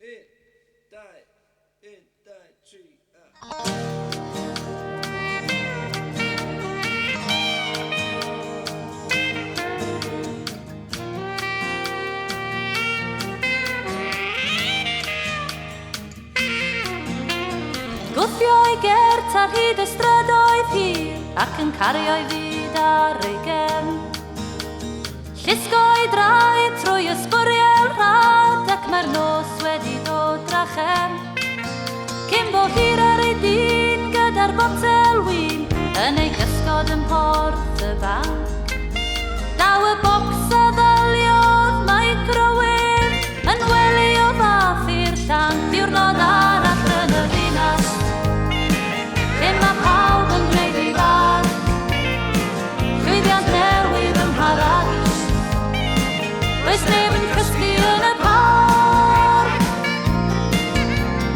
Un, dau, tri, Gwthio ei gert ar hyd y strydoedd hir ac yn cario ei fyd ar ei gefn. Llusgo ei draed trwy ysbwriel rhad ac mae'r nos wedi dod drachem. Cyn bo hir ar ei dyn gyda'r botel win yn ei gysgod yn porth y banc. Daw y bocs a ddaliodd microwave yn wely o fath i'r llan diwrnod arall yn y ddinas. Lle mae pawb yn gwneud ei bar, llwyddiant newydd ym Mharadís. Does neb yn cysgu yn y parc.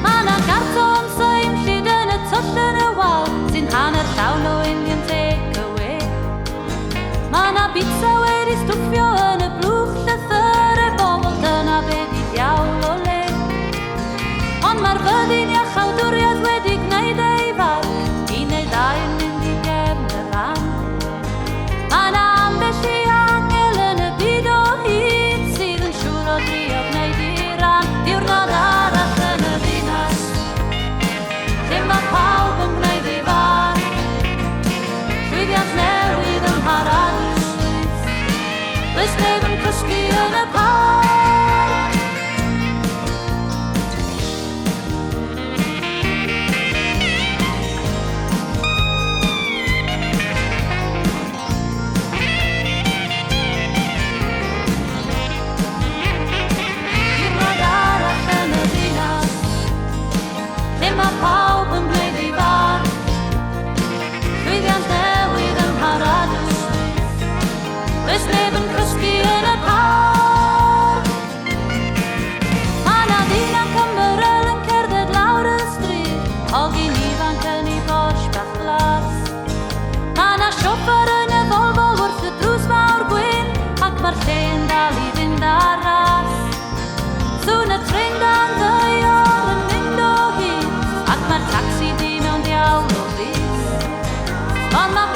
Ma' 'na garton seim llyd yn y twll yn y wal sy'n hanner llawn o Indian takeaway. Ma' 'na bitsa wedi stwffio yn y blwch llythyr e bobl, dyna be di diawl o le. Ond mae'r fyddin iachawdwriaeth wedi gwneud ei farc, un neu ddau yn mynd i gefn y fan. Ma' 'na ambell i angel yn y byd o hyd sydd yn siŵr o drio gwneud i ran diwrnod arall yn y ddinas. Lle mae pawb yn gwneud ei bar, llwyddiant newydd ym Mharadís. Does neb yn cysgu yn y parc. Diwrnod arall yn y ddinas, lle mae pawb yn gwneud ei bar, llwyddiant newydd ym Mharadís. Does neb yn cysgu yn y parc. Ma' 'na ddyn ac ymyrel yn cerdded lawr y stryd, hogyn ifanc yn ei Porsche bach glas. Ma' 'na siwffer yn y Volvo wrth y drws mawr gwyn, ac mae'r lle yn dal i fynd ar ras. Sŵn y tren dan ddeuor yn mynd o hyd, ac mae'r tacsi di mewn diawl o fus. Ond mae